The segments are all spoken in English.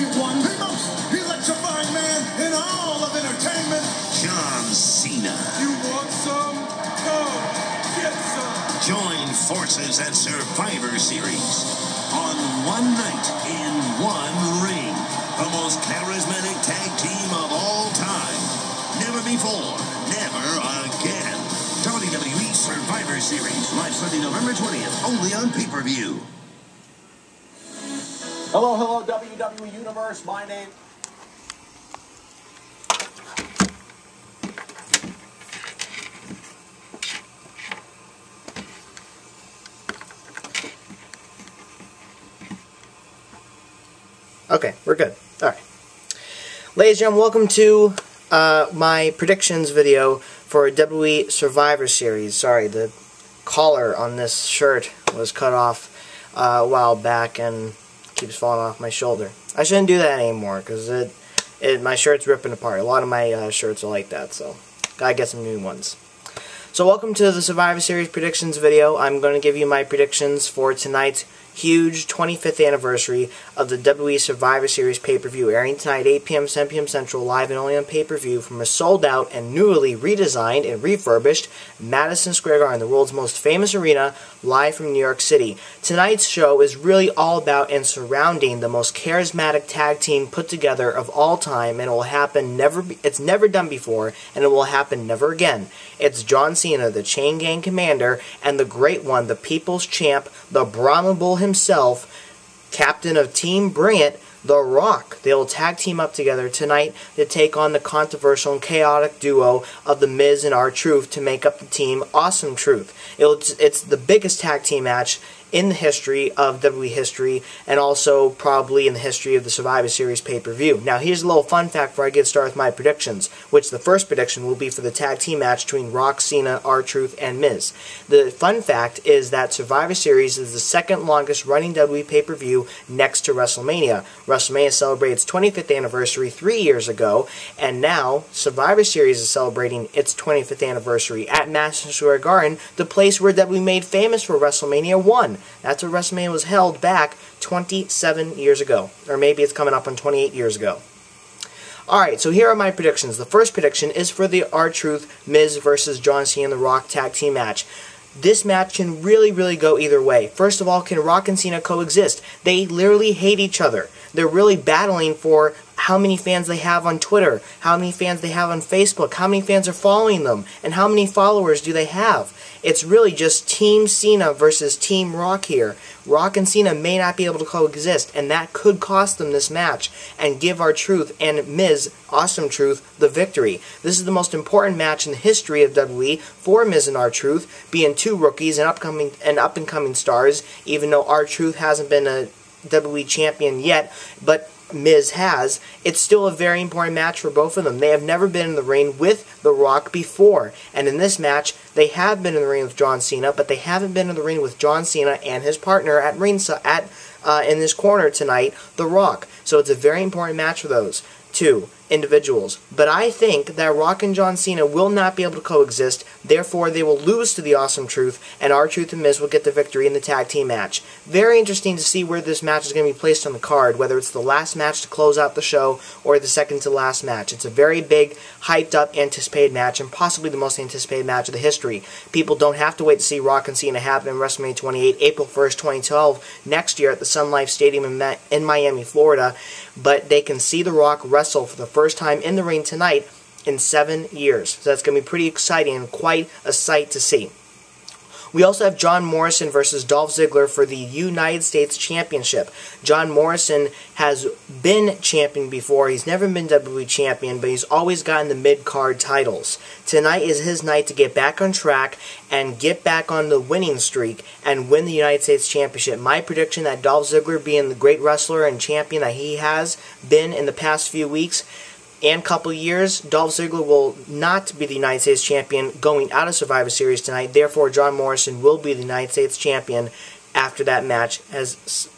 great one, the most electrifying man in all of entertainment, John Cena. You want some? Come get some. Join forces at Survivor Series on one night in one ring. The most charismatic tag team of all time. Never before, never again. WWE Survivor Series, live Sunday, November 20th, only on pay-per-view. Hello, WWE Universe. My name... Okay, we're good. Alright. Ladies and gentlemen, welcome to my predictions video for WWE Survivor Series. Sorry, the collar on this shirt was cut off a while back and keeps falling off my shoulder. I shouldn't do that anymore because my shirt's ripping apart. A lot of my shirts are like that, so gotta get some new ones. So welcome to the Survivor Series predictions video. I'm going to give you my predictions for tonight's huge 25th anniversary of the WWE Survivor Series pay-per-view, airing tonight 8 p.m. 7 p.m. Central, live and only on pay-per-view from a sold-out and newly redesigned and refurbished Madison Square Garden, the world's most famous arena, live from New York City. Tonight's show is really all about and surrounding the most charismatic tag team put together of all time, and it will happen it's never done before, and it will happen never again. It's John Cena, the Chain Gang Commander, and the Great One, the People's Champ, the Brahma Bull himself, captain of Team Bring It, The Rock. They will tag team up together tonight to take on the controversial and chaotic duo of The Miz and R-Truth to make up the team Awesome Truth. It's the biggest tag team match in the history of WWE history, and also probably in the history of the Survivor Series pay-per-view. Now here's a little fun fact before I get started with my predictions, which the first prediction will be for the tag team match between Rock, Cena, R-Truth, and Miz. The fun fact is that Survivor Series is the second longest running WWE pay-per-view next to WrestleMania. WrestleMania celebrated its 25th anniversary 3 years ago, and now Survivor Series is celebrating its 25th anniversary at Madison Square Garden, the place where WWE made famous for WrestleMania 1. That's where WrestleMania was held back 27 years ago. Or maybe it's coming up on 28 years ago. Alright, so here are my predictions. The first prediction is for the R-Truth Miz versus John Cena and The Rock tag team match. This match can really go either way. First of all, can Rock and Cena coexist? They literally hate each other. They're really battling for how many fans they have on Twitter, how many fans they have on Facebook, how many fans are following them, and how many followers do they have. It's really just Team Cena versus Team Rock here. Rock and Cena may not be able to coexist, and that could cost them this match and give R-Truth and Miz, Awesome Truth, the victory. This is the most important match in the history of WWE for Miz and R-Truth, being two rookies and up-and-coming stars, even though R-Truth hasn't been a WWE champion yet, but Miz has. It's still a very important match for both of them. They have never been in the ring with The Rock before, and in this match they have been in the ring with John Cena, but they haven't been in the ring with John Cena and his partner at ringside in this corner tonight, The Rock. So it's a very important match for those two individuals. But I think that Rock and John Cena will not be able to coexist, therefore they will lose to the Awesome Truth, and R-Truth and Miz will get the victory in the tag team match. Very interesting to see where this match is going to be placed on the card, whether it's the last match to close out the show or the second to last match. It's a very big, hyped up, anticipated match, and possibly the most anticipated match of the history. People don't have to wait to see Rock and Cena happen in WrestleMania 28, April 1st, 2012, next year at the Sun Life Stadium in Miami, Florida, but they can see The Rock wrestle for the first time in the ring tonight in 7 years. So that's going to be pretty exciting and quite a sight to see. We also have John Morrison versus Dolph Ziggler for the United States Championship. John Morrison has been champion before. He's never been WWE champion, but he's always gotten the mid-card titles. Tonight is his night to get back on track and get back on the winning streak and win the United States Championship. My prediction that Dolph Ziggler, being the great wrestler and champion that he has been in the past few weeks, and couple years, Dolph Ziggler will not be the United States Champion going out of Survivor Series tonight. Therefore, John Morrison will be the United States Champion after that match is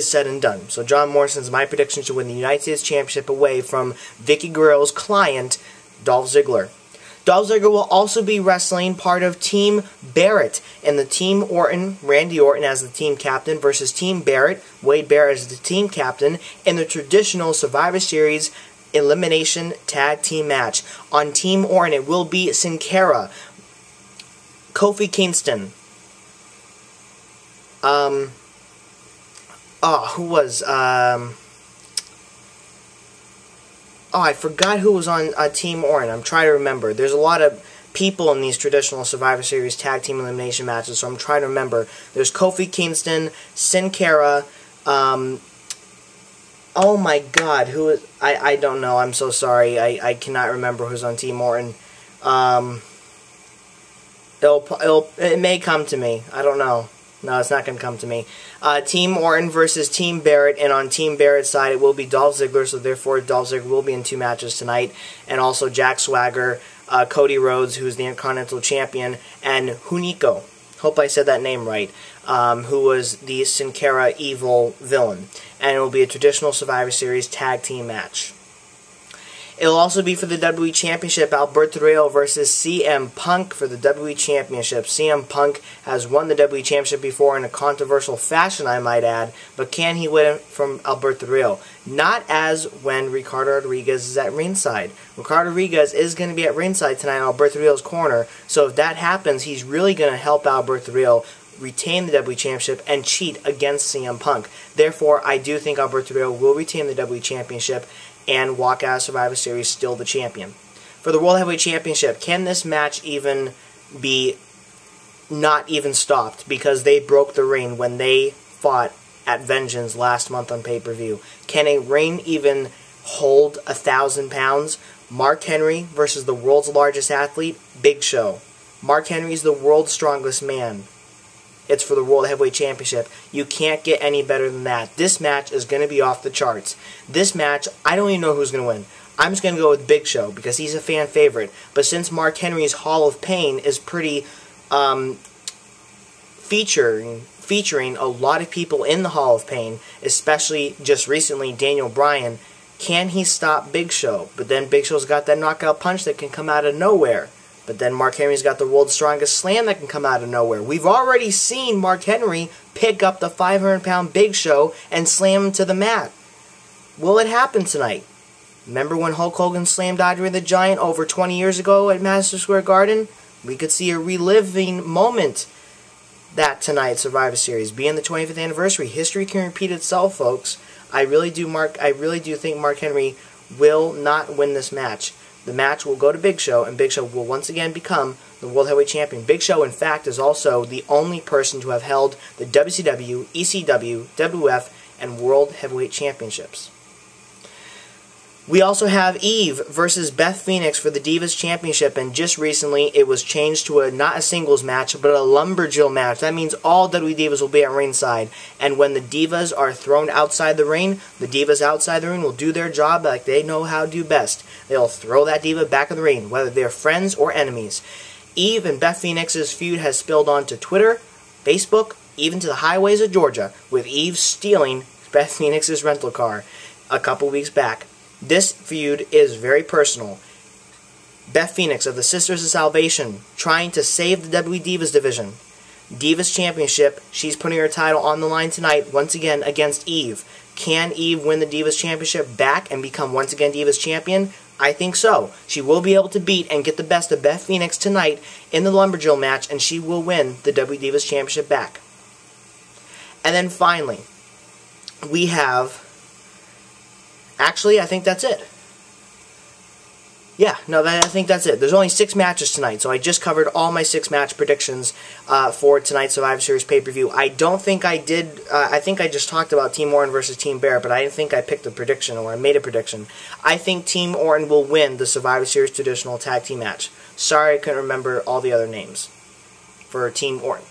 said and done. So John Morrison is my prediction to win the United States Championship away from Vicky Guerrero's client, Dolph Ziggler. Dolph Ziggler will also be wrestling part of Team Barrett in the Team Orton, Randy Orton as the team captain versus Team Barrett, Wade Barrett as the team captain in the traditional Survivor Series elimination tag team match. On Team Orton, it will be Sin Cara, Kofi Kingston, I forgot who was on Team Orton. I'm trying to remember. There's a lot of people in these traditional Survivor Series tag team elimination matches, so I'm trying to remember. There's Kofi Kingston, Sin Cara, oh my god, who is... I don't know, I'm so sorry. I cannot remember who's on Team Orton. It may come to me. I don't know. No, it's not going to come to me. Team Orton versus Team Barrett, and on Team Barrett's side, it will be Dolph Ziggler, so therefore Dolph Ziggler will be in 2 matches tonight, and also Jack Swagger, Cody Rhodes, who's the Intercontinental Champion, and Hunico, hope I said that name right, who was the Sin Cara evil villain, and it will be a traditional Survivor Series tag team match. It'll also be for the WWE Championship, Alberto Del Rio versus CM Punk for the WWE Championship. CM Punk has won the WWE Championship before in a controversial fashion, I might add, but can he win it from Alberto Del Rio? Not as when Ricardo Rodriguez is at ringside. Ricardo Rodriguez is going to be at ringside tonight in Alberto Del Rio's corner, so if that happens, he's really going to help Alberto Del Rio retain the WWE Championship and cheat against CM Punk. Therefore, I do think Alberto Del Rio will retain the WWE Championship and walk out of Survivor Series still the champion. For the World Heavyweight Championship, can this match even be not even stopped because they broke the ring when they fought at Vengeance last month on pay-per-view? Can a ring even hold 1,000 pounds? Mark Henry versus the world's largest athlete, Big Show. Mark Henry is the world's strongest man. It's for the World Heavyweight Championship. You can't get any better than that. This match is going to be off the charts. This match, I don't even know who's going to win. I'm just going to go with Big Show because he's a fan favorite. But since Mark Henry's Hall of Pain is pretty featuring a lot of people in the Hall of Pain, especially just recently Daniel Bryan, can he stop Big Show? But then Big Show's got that knockout punch that can come out of nowhere. But then Mark Henry's got the world's strongest slam that can come out of nowhere. We've already seen Mark Henry pick up the 500-pound Big Show and slam him to the mat. Will it happen tonight? Remember when Hulk Hogan slammed Andre the Giant over 20 years ago at Madison Square Garden? We could see a reliving moment that tonight, Survivor Series. Being the 25th anniversary, history can repeat itself, folks. I really do think Mark Henry will not win this match. The match will go to Big Show, and Big Show will once again become the World Heavyweight Champion. Big Show, in fact, is also the only person to have held the WCW, ECW, WWF, and World Heavyweight Championships. We also have Eve versus Beth Phoenix for the Divas Championship, and just recently it was changed to not a singles match, but a lumberjill match. That means all WWE Divas will be at ringside, and when the Divas are thrown outside the ring, the Divas outside the ring will do their job like they know how to do best. They'll throw that Diva back in the ring, whether they're friends or enemies. Eve and Beth Phoenix's feud has spilled onto Twitter, Facebook, even to the highways of Georgia, with Eve stealing Beth Phoenix's rental car a couple weeks back. This feud is very personal. Beth Phoenix of the Sisters of Salvation trying to save the WWE Divas division. Divas Championship, she's putting her title on the line tonight once again against Eve. Can Eve win the Divas Championship back and become once again Divas Champion? I think so. She will be able to beat and get the best of Beth Phoenix tonight in the lumberjill match, and she will win the WWE Divas Championship back. And then finally, we have... Actually, I think that's it. Yeah, no, I think that's it. There's only 6 matches tonight, so I just covered all my 6 match predictions for tonight's Survivor Series pay-per-view. I don't think I did, I think I just talked about Team Orton versus Team Barrett, but I didn't think I picked a prediction or I made a prediction. I think Team Orton will win the Survivor Series traditional tag team match. Sorry I couldn't remember all the other names for Team Orton.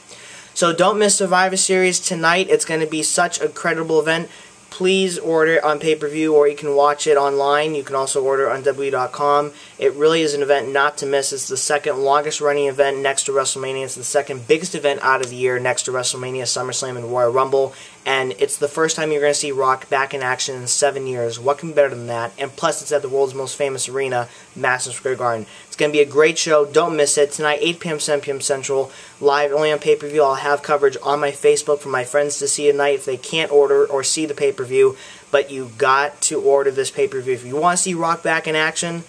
So don't miss Survivor Series tonight. It's going to be such a credible event. Please order it on pay-per-view, or you can watch it online. You can also order it on WWE.com. It really is an event not to miss. It's the second longest running event next to WrestleMania. It's the second biggest event out of the year next to WrestleMania, SummerSlam, and Royal Rumble. And it's the first time you're going to see Rock back in action in 7 years. What can be better than that? And plus, it's at the world's most famous arena, Madison Square Garden. It's going to be a great show. Don't miss it. Tonight, 8 p.m., 7 p.m. Central. Live only on pay-per-view. I'll have coverage on my Facebook for my friends to see tonight if they can't order or see the pay-per-view. But you got to order this pay-per-view. If you want to see Rock back in action,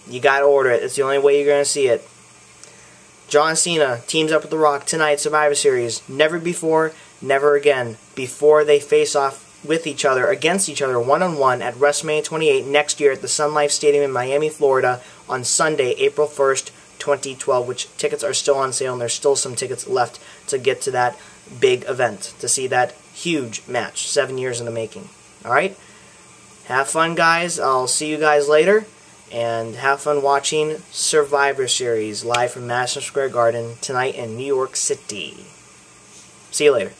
you got to order it. It's the only way you're going to see it. John Cena teams up with The Rock tonight, Survivor Series. Never before, never again. Before they face off with each other, against each other, one-on-one at WrestleMania 28 next year at the Sun Life Stadium in Miami, Florida on Sunday, April 1st, 2012, which tickets are still on sale, and there's still some tickets left to get to that big event, to see that huge match, 7 years in the making. Alright? Have fun, guys. I'll see you guys later. And have fun watching Survivor Series live from Madison Square Garden tonight in New York City. See you later.